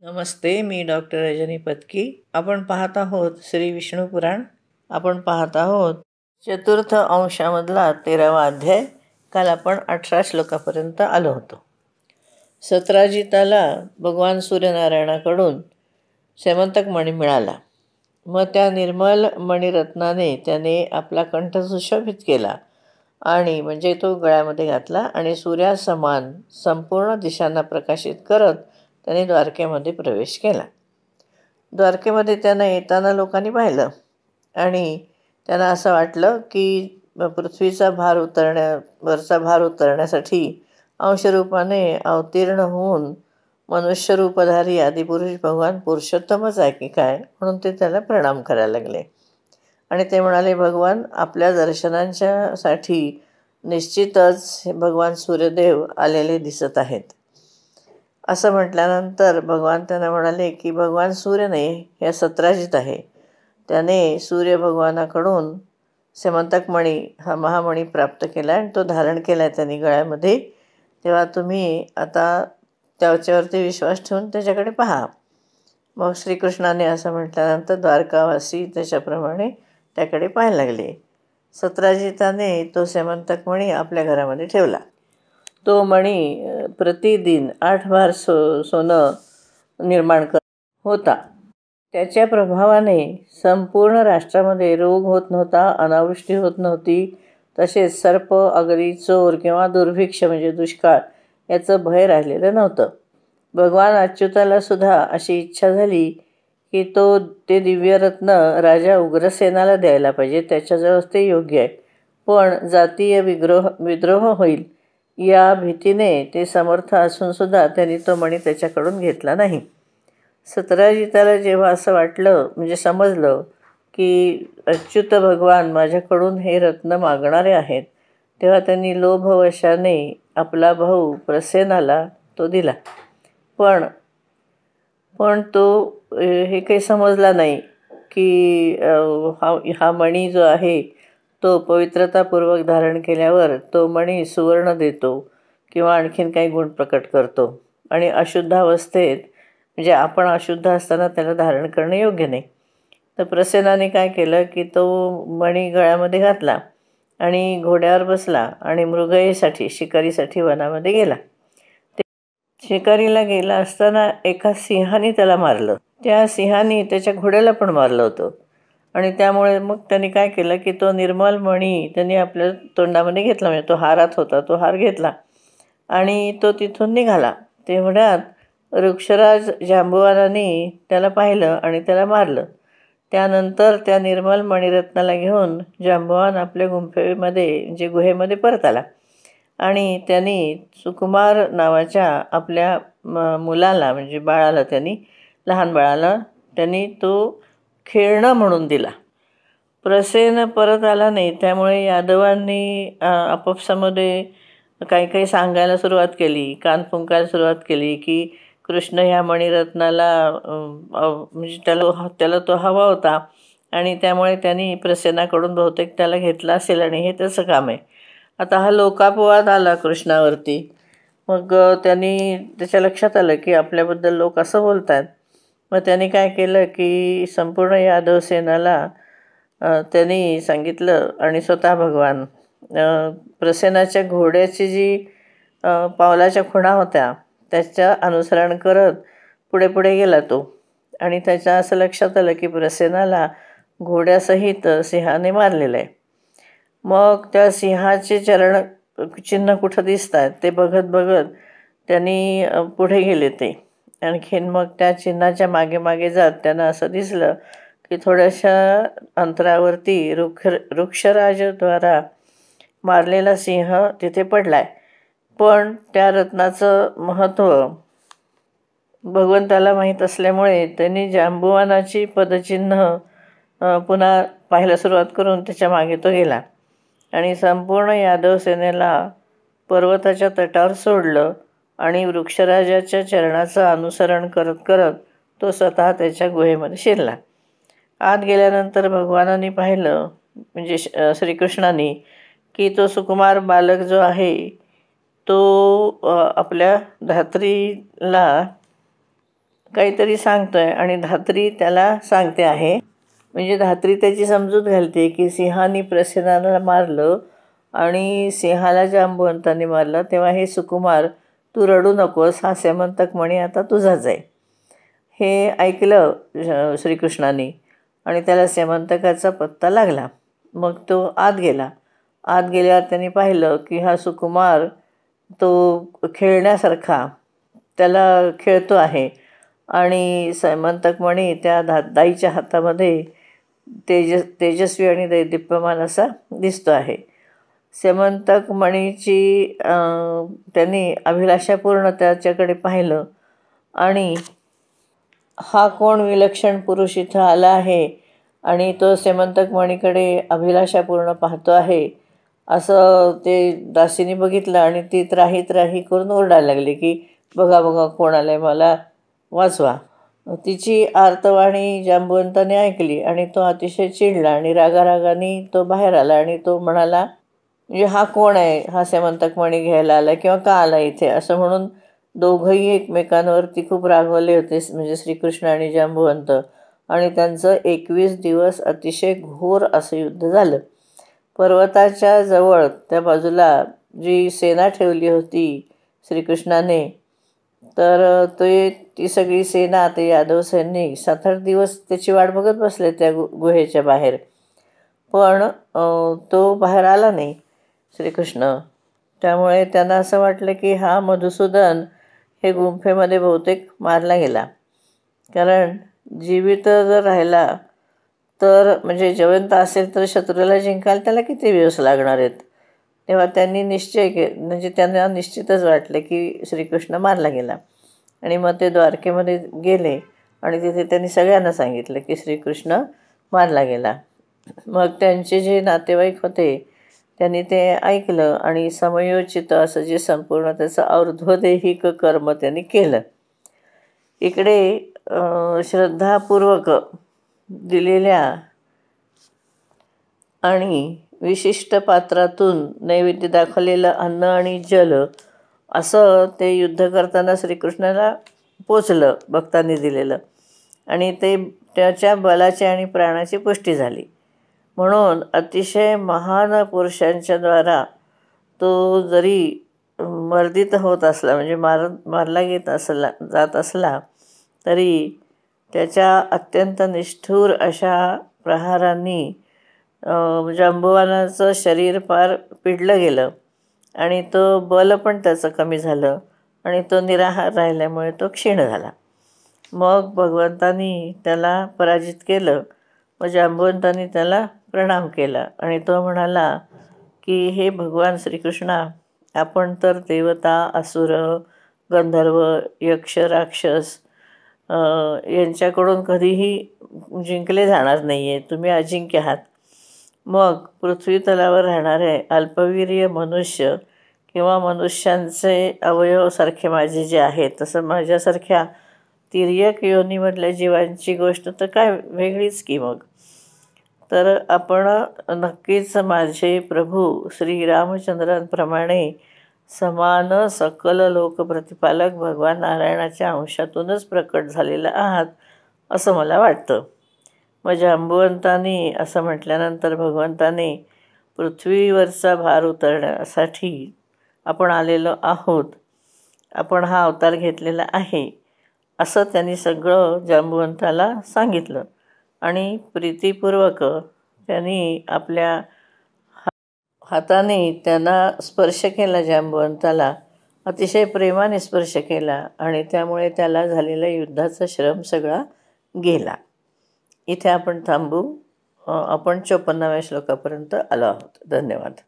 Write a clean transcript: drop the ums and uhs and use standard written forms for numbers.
नमस्ते, मी doctor Rajani Patki. आपण पाहत आहोत श्री विष्णू पुराण. आपण पाहत आहोत चतुर्थ अंशामधला 13वा अध्याय. काल आपण 18 श्लोकापर्यंत आलो होतो. सत्राजिताला भगवान सूर्यनारायणाकडून सेमंतक मणी मिळाला. मग त्या निर्मल मणिरत्नाने त्याने आपला कंठ सुशोभित केला आणि म्हणजे तो गळ्यामध्ये घातला आणि सूर्यासमान संपूर्ण दिशांना प्रकाशित करत त्याने द्वारकेमध्ये प्रवेश केला. द्वारकेमध्ये त्यांना येताना लोकांनी पाहिलं आणि त्यांना असं वाटलं की पृथ्वीचा वरचा भार उतरण्यासाठी अंशरूपाने अवतीर्ण होऊन मनुष्यरूपधारी आदिपुरुष भगवान पुरुषोत्तमच आहे की काय, म्हणून ते त्याला प्रणाम करायला लागले. आणि ते म्हणाले, भगवान आपल्या दर्शनांच्यासाठी निश्चितच भगवान सूर्यदेव आलेले दिसत आहेत. असं म्हटल्यानंतर भगवान त्यांना म्हणाले की भगवान सूर्य नाही, हे सत्राजित आहे. त्याने सूर्य भगवानाकडून सेमंतकमणी हा महामणी प्राप्त केला आणि तो धारण केला आहे त्यांनी गळ्यामध्ये. तेव्हा तुम्ही आता त्याच्यावरती विश्वास ठेवून त्याच्याकडे पहा. मग श्रीकृष्णाने असं म्हटल्यानंतर द्वारकावासी त्याच्याप्रमाणे त्याकडे पाहायला लागले. सत्राजिताने तो सेमंतकमणी आपल्या घरामध्ये ठेवला. तो मणी प्रतिदिन 8 भार सोनं निर्माण करत होता. त्याच्या प्रभावाने संपूर्ण राष्ट्रामध्ये रोग होत नव्हता, अनावृष्टी होत नव्हती. तसेच सर्प, अगरी, चोर किंवा दुर्भिक्ष म्हणजे दुष्काळ याचं भय राहिलेलं नव्हतं. भगवान अच्युताला सुद्धा अशी इच्छा झाली की ते दिव्यरत्न राजा उग्रसेनाला द्यायला पाहिजे, त्याच्याजवळ ते योग्य आहे. पण जातीय विद्रोह होईल या भीतीने ते समर्थ असूनसुद्धा त्यांनी तो मणी त्याच्याकडून घेतला नाही. सत्राजिताला जेव्हा असं वाटलं म्हणजे समजलं की अच्युत भगवान माझ्याकडून हे रत्न मागणारे आहेत, तेव्हा त्यांनी लोभवशाने आपला भाऊ प्रसेनाला तो दिला. पण तो हे काही समजला नाही की हा मणी जो आहे तो पवित्रतापूर्वक धारण केल्यावर तो मणी सुवर्ण देतो किंवा आणखीन काही गुण प्रकट करतो आणि अशुद्धावस्थेत म्हणजे आपण अशुद्ध असताना त्याला धारण करणं योग्य नाही. तर प्रसेनाने काय केलं की तो मणी गळ्यामध्ये घातला आणि घोड्यावर बसला आणि मृगयेसाठी शिकारीसाठी वनामध्ये गेला. शिकारीला गेला असताना एका सिंहाने त्याला मारलं. त्या सिंहाने त्याच्या घोड्याला पण मारलं होतं आणि त्यामुळे मग त्यांनी काय केलं की तो निर्मल मणी त्यांनी आपल्या तोंडामध्ये घेतला. म्हणजे तो हारात होता, तो हार घेतला आणि तो तिथून निघाला. तेवढ्यात वृक्षराज जांबुवानाने त्याला पाहिलं आणि त्याला मारलं. त्यानंतर त्या निर्मल मणिरत्नाला घेऊन जांबुवान आपल्या गुंफेमध्ये म्हणजे गुहेमध्ये परत आला आणि त्यांनी सुकुमार नावाच्या आपल्या मुलाला म्हणजे बाळाला लहान बाळाला त्यांनी तो खेळणं म्हणून दिला. प्रसेन परत आला नाही, त्यामुळे यादवांनी आपापसामध्ये काही काही सांगायला सुरुवात केली, कान फुंकायला सुरुवात केली की कृष्ण ह्या मणिरत्नाला म्हणजे त्याला तो हवा होता आणि त्यामुळे त्यांनी प्रसेनाकडून बहुतेक त्याला घेतला असेल आणि हे त्याचं काम आहे. आता हा लोकापवाद आला कृष्णावरती. मग त्यांनी त्याच्या लक्षात आलं की आपल्याबद्दल लोक असं बोलत आहेत. मग त्यांनी काय केलं की संपूर्ण यादव सेनाला त्यांनी सांगितलं आणि स्वतः भगवान प्रसेनाच्या घोड्याची जी पावलाच्या खुणा होत्या त्याच्या अनुसरण करत पुढे पुढे गेला तो आणि त्याच्या असं लक्षात आलं की प्रसेनाला घोड्यासहित सिंहाने मारलेलं आहे. मग त्या सिंहाचे चिन्ह कुठं दिसत आहेत ते बघत बघत त्यांनी पुढे गेले ते. आणखीन मग त्या चिन्हाच्या मागे मागे जात त्यांना असं दिसलं की थोड्याशा अंतरावरती वृक्षराजद्वारा मारलेला सिंह तिथे पडला आहे. पण त्या रत्नाचं महत्त्व भगवंताला माहीत असल्यामुळे त्यांनी जांबुवानाची पदचिन्ह पुन्हा पाहायला सुरुवात करून त्याच्या मागे तो गेला आणि संपूर्ण यादव सेनेला पर्वताच्या तटावर सोडलं आणि वृक्षराजाच्या चरणाचं अनुसरण करत करत तो स्वतः त्याच्या गुहेमध्ये शिरला. आत गेल्यानंतर भगवानांनी पाहिलं म्हणजे श्रीकृष्णाने की तो सुकुमार बालक जो आहे तो आपल्या धात्रीला काहीतरी सांगतोय आणि धात्री त्याला सांगते आहे. म्हणजे धात्री त्याची समजूत घालते की सिंहाने प्रसेनाला मारलं आणि सिंहाला जांबुवंताने मारलं, तेव्हा हे सुकुमार तू रडू नकोस, हा सेमंतक मणी आता तुझाच आहे. हे ऐकलं श्रीकृष्णाने आणि त्याला सेमंतकाचा पत्ता लागला. मग तो आत गेला. आत गेल्यावर त्यांनी पाहिलं की हा सुकुमार तो खेळण्यासारखा त्याला खेळतो आहे आणि सेमंतक मणी त्या दाईच्या हातामध्ये तेजस्वी आणि दैदिप्यमान असा दिसतो आहे. सेमंतक मणीची त्यांनी अभिलाषा पूर्ण त्याच्याकडे पाहिलं आणि हा कोण विलक्षण पुरुष इथं आला आहे आणि तो सेमंतक मणीकडे अभिलाषापूर्ण पाहतो आहे असं ते दासीने बघितलं आणि ती त्राही त्राही करून ओरडायला लागली की बघा बघा कोण आलं आहे, मला वाचवा. तिची आर्तवाणी जांबुवंताने ऐकली आणि तो अतिशय चिडला आणि रागारागाने तो बाहेर आला आणि तो म्हणाला म्हणजे हा कोण आहे, हा सेमंतक मणी घ्यायला आला किंवा का आला इथे, असं म्हणून दोघंही एकमेकांवरती खूप रागवले होते, म्हणजे श्रीकृष्ण आणि जांबुवंत. आणि त्यांचं 21 दिवस अतिशय घोर असं युद्ध झालं. पर्वताच्या जवळ त्या बाजूला जी सेना ठेवली होती श्रीकृष्णाने, तर ती सगळी सेना, ते यादव सैनिक 7-8 दिवस त्याची वाट बघत बसले त्या गुहेच्या बाहेर. पण तो बाहेर आला नाही श्रीकृष्ण. त्यामुळे त्यांना असं वाटलं की हा मधुसूदन हे गुंफेमध्ये बहुतेक मारला गेला, कारण जीवित जर राहिला तर म्हणजे जिवंत असेल तर शत्रूला जिंकायला त्याला किती दिवस लागणार आहेत. तेव्हा त्यांनी म्हणजे त्यांना निश्चितच वाटलं की श्रीकृष्ण मारला गेला. आणि मग ते द्वारकेमध्ये गेले आणि तिथे त्यांनी सगळ्यांना सांगितलं की श्रीकृष्ण मारला गेला. मग त्यांचे जे नातेवाईक होते त्यांनी ते ऐकलं आणि समयोचित असं जे संपूर्ण त्याचं और्ध्वदेहिक कर्म त्यांनी केलं. इकडे श्रद्धापूर्वक दिलेल्या आणि विशिष्ट पात्रातून नैवेद्य दाखवलेलं अन्न आणि जल असं ते युद्ध करताना श्रीकृष्णाला पोचलं भक्तांनी दिलेलं, आणि ते त्याच्या बलाची आणि प्राणाची पुष्टी झाली. म्हणून अतिशय महान पुरुषांच्या द्वारा तो जरी मर्दित होत असला म्हणजे मारला जात असला तरी त्याच्या अत्यंत निष्ठुर अशा प्रहारांनी जांबुवानाचं शरीर फार पिडलं गेलं आणि तो बल पण त्याचं कमी झालं आणि तो निराहार राहिल्यामुळे तो क्षीण झाला. मग भगवंतांनी त्याला पराजित केलं. मग जांबुवंतांनी त्याला प्रणाम केला आणि तो म्हणाला की हे भगवान श्रीकृष्णा, आपण तर देवता, असुर, गंधर्व, यक्ष, राक्षस यांच्याकडून कधीही जिंकले जाणार नाही आहे, तुम्ही अजिंक्य आहात. मग पृथ्वी तलावर राहणारे अल्पवीर्य मनुष्य किंवा मनुष्यांचे अवयवसारखे माझे जे आहेत, तसं माझ्यासारख्या तिर्यक योनीमधल्या जीवांची गोष्ट तर काय वेगळीच की. मग तर आपण नक्कीच माझे प्रभू श्रीरामचंद्रांप्रमाणे समान सकल लोकप्रतिपालक भगवान नारायणाच्या अंशातूनच प्रकट झालेला आहात असं मला वाटतं. मग जांबुवंतांनी असं म्हटल्यानंतर भगवंताने पृथ्वीवरचा भार उतरण्यासाठी आपण आलेलो आहोत, आपण हा अवतार घेतलेला आहे असं त्यांनी सगळं जांबुवंताला सांगितलं. आणि प्रीतिपूर्वक त्यांनी आपल्या हाताने त्यांना स्पर्श केला, जांबुवंताला अतिशय प्रेमाने स्पर्श केला आणि त्यामुळे त्याला झालेला युद्धाचा श्रम सगळा गेला. इथे आपण थांबू. आपण 54व्या श्लोकापर्यंत आलो आहोत. धन्यवाद.